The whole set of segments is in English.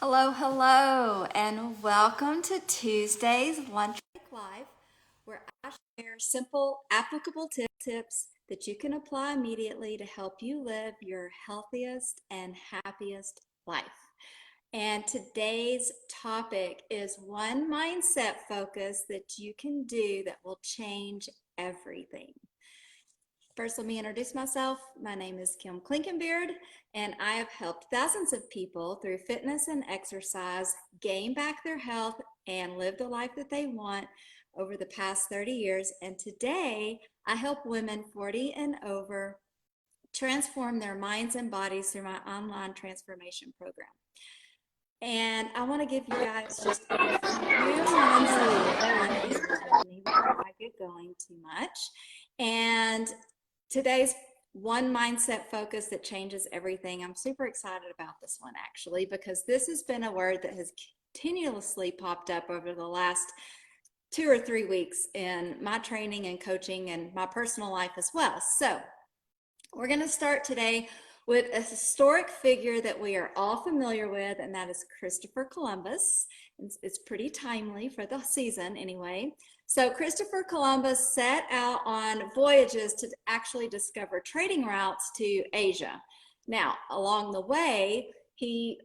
Hello, hello, and welcome to Tuesday's Lunch Break Live, where I share simple, applicable tips that you can apply immediately to help you live your healthiest and happiest life. And today's topic is one mindset focus that you can do that will change everything. First, let me introduce myself. My name is Kim Clinkenbeard, and I have helped thousands of people through fitness and exercise gain back their health and live the life that they want over the past 30 years. And today, I help women 40 and over transform their minds and bodies through my online transformation program. And I want to give you guys just a few minutes to with me before I get going too much. And today's one mindset focus that changes everything. I'm super excited about this one actually, because this has been a word that has continuously popped up over the last 2 or 3 weeks in my training and coaching and my personal life as well. So we're going to start today with a historic figure that we are all familiar with, and that is Christopher Columbus. It's pretty timely for the season anyway. So Christopher Columbus set out on voyages to actually discover trading routes to Asia. Now, along the way,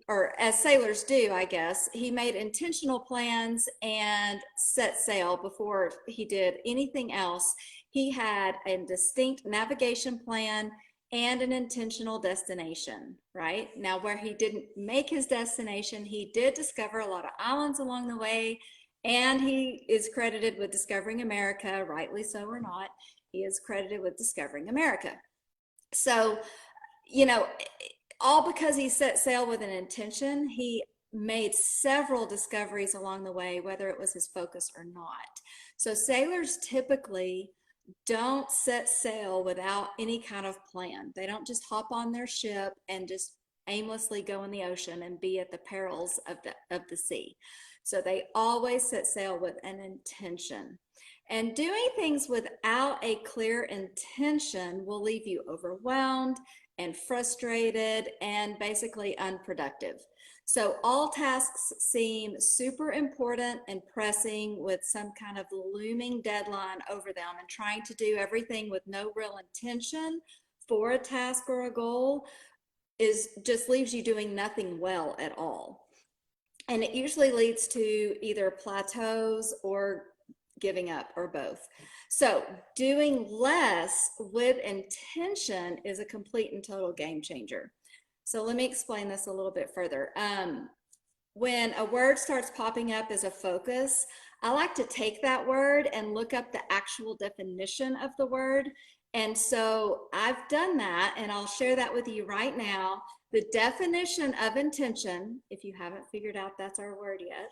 or as sailors do, I guess, he made intentional plans and set sail before he did anything else. He had a distinct navigation plan and an intentional destination, right? Now, where he didn't make his destination, he did discover a lot of islands along the way, and he is credited with discovering America, rightly so or not. He is credited with discovering America. So, all because he set sail with an intention, he made several discoveries along the way, whether it was his focus or not. So sailors typically don't set sail without any kind of plan. They don't just hop on their ship and just aimlessly go in the ocean and be at the perils of the sea. So they always set sail with an intention. And doing things without a clear intention will leave you overwhelmed and frustrated and basically unproductive. So all tasks seem super important and pressing with some kind of looming deadline over them, and trying to do everything with no real intention for a task or a goal just leaves you doing nothing well at all. And it usually leads to either plateaus or giving up, or both. So doing less with intention is a complete and total game changer. So let me explain this a little bit further. When a word starts popping up as a focus, I like to take that word and look up the actual definition of the word. And so I've done that, and I'll share that with you right now. The definition of intention, if you haven't figured out that's our word yet,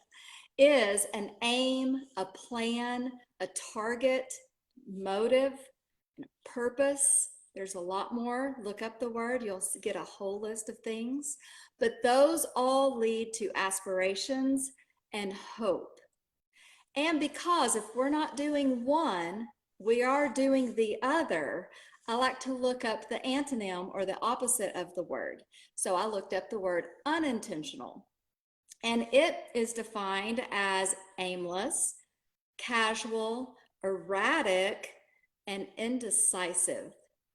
is an aim, a plan, a target, motive, and a purpose. There's a lot more. Look up the word, you'll get a whole list of things. But those all lead to aspirations and hope. And because if we're not doing one, we are doing the other, I like to look up the antonym or the opposite of the word. So I looked up the word unintentional. And it is defined as aimless, casual, erratic, and indecisive,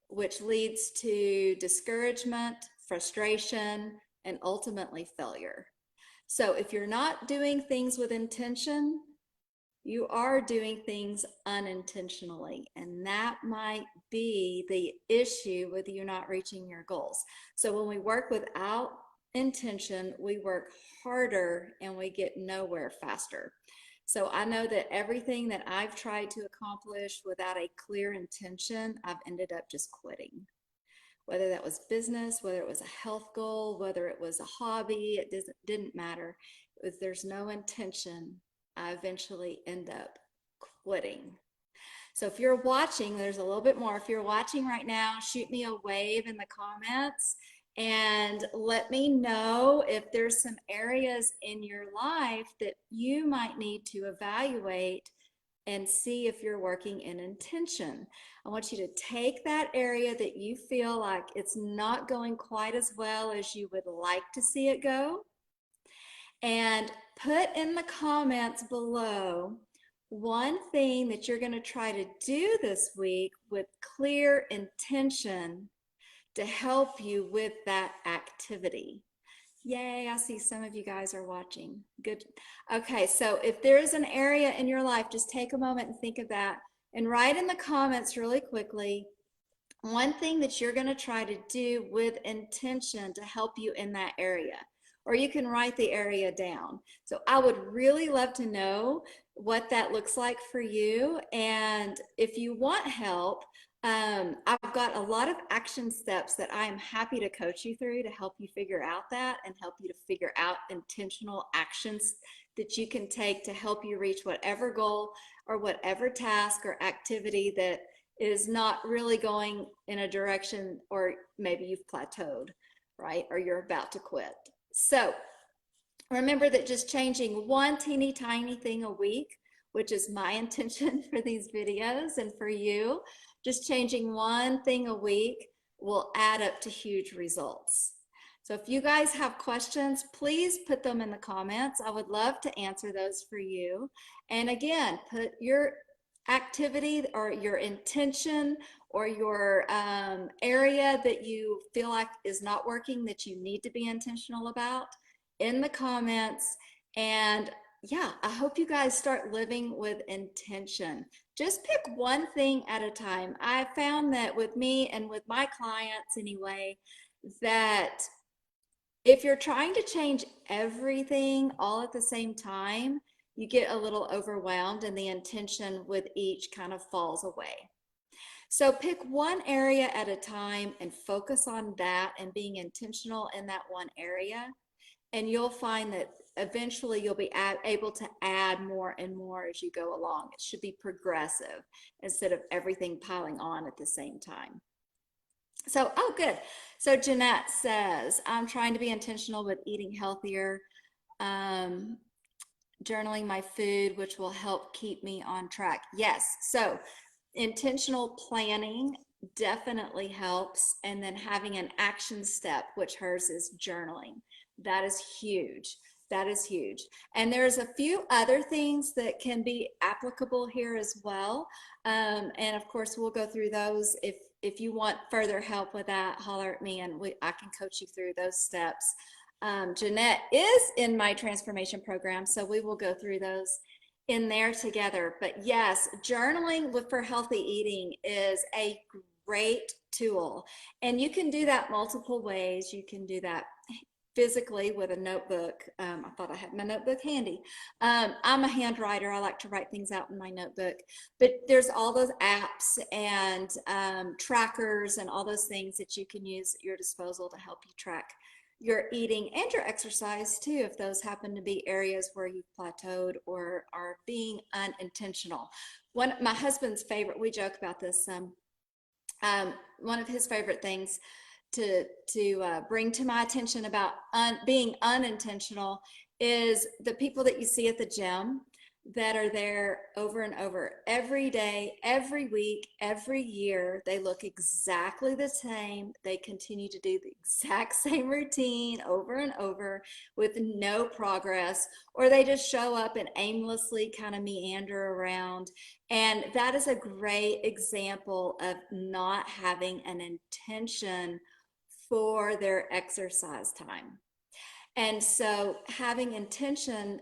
which leads to discouragement, frustration, and ultimately failure. So if you're not doing things with intention, you are doing things unintentionally, and that might be the issue with you not reaching your goals. So when we work without intention, we work harder and we get nowhere faster. So I know that everything that I've tried to accomplish without a clear intention, I've ended up just quitting. Whether that was business, whether it was a health goal, whether it was a hobby, it didn't matter. If there's no intention, I eventually end up quitting. So if you're watching, there's a little bit more. If you're watching right now, shoot me a wave in the comments and let me know if there's some areas in your life that you might need to evaluate and see if you're working in intention. I want you to take that area that you feel like it's not going quite as well as you would like to see it go, and put in the comments below one thing that you're going to try to do this week with clear intention to help you with that activity. Yay, I see some of you guys are watching. Good. Okay, so if there is an area in your life, just take a moment and think of that and write in the comments really quickly one thing that you're going to try to do with intention to help you in that area. Or you can write the area down. So I would really love to know what that looks like for you. And if you want help, I've got a lot of action steps that I am happy to coach you through to help you figure out that and help you to figure out intentional actions that you can take to help you reach whatever goal or whatever task or activity that is not really going in a direction, or maybe you've plateaued, right? Or you're about to quit. So remember that just changing one teeny tiny thing a week, which is my intention for these videos and for you, just changing one thing a week will add up to huge results. So if you guys have questions, please put them in the comments. I would love to answer those for you. And again, put your activity or your intention or your area that you feel like is not working, that you need to be intentional about, in the comments. And yeah, I hope you guys start living with intention. Just pick one thing at a time. I found that with me and with my clients anyway, that if you're trying to change everything all at the same time, you get a little overwhelmed and the intention with each kind of falls away. So pick one area at a time and focus on that and being intentional in that one area. And you'll find that eventually you'll be able to add more and more as you go along. It should be progressive instead of everything piling on at the same time. So, oh, good. So Jeanette says, I'm trying to be intentional with eating healthier, journaling my food, which will help keep me on track. Yes. So intentional planning definitely helps. And then having an action step, which hers is journaling. That is huge. That is huge. And there's a few other things that can be applicable here as well. And of course, we'll go through those. If you want further help with that, holler at me and I can coach you through those steps. Jeanette is in my transformation program, so we will go through those in there together. But yes, journaling for healthy eating is a great tool. And you can do that multiple ways. You can do that physically with a notebook. I thought I had my notebook handy. I'm a hand writer. I like to write things out in my notebook. But there's all those apps and trackers and all those things that you can use at your disposal to help you track your eating and your exercise too, if those happen to be areas where you've plateaued or are being unintentional. My husband's favorite, we joke about this, one of his favorite things to bring to my attention about being unintentional is the people that you see at the gym that are there over and over every day, every week, every year. They look exactly the same. They continue to do the exact same routine over and over with no progress, or they just show up and aimlessly kind of meander around. And that is a great example of not having an intention for their exercise time. And so having intention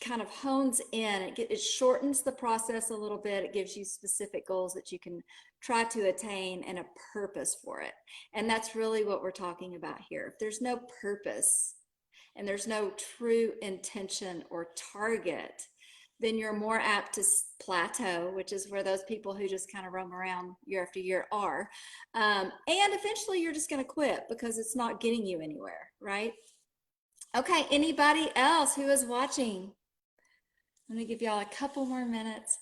kind of hones in, it shortens the process a little bit. It gives you specific goals that you can try to attain and a purpose for it. And that's really what we're talking about here. If there's no purpose and there's no true intention or target, then you're more apt to plateau, which is where those people who just kind of roam around year after year are. And eventually you're just going to quit because it's not getting you anywhere, right? Okay, anybody else who is watching? Let me give y'all a couple more minutes.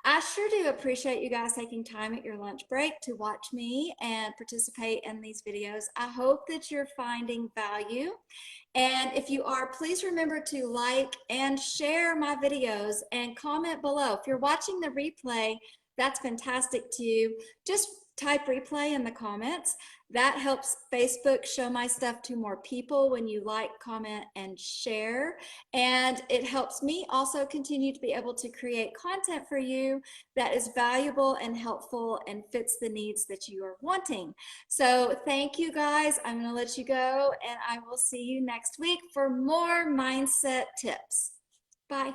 I sure do appreciate you guys taking time at your lunch break to watch me and participate in these videos. I hope that you're finding value. And if you are, please remember to like and share my videos and comment below. If you're watching the replay, that's fantastic too. Just type replay in the comments. That helps Facebook show my stuff to more people when you like, comment, and share. And it helps me also continue to be able to create content for you that is valuable and helpful and fits the needs that you are wanting. So thank you guys. I'm going to let you go, and I will see you next week for more mindset tips. Bye.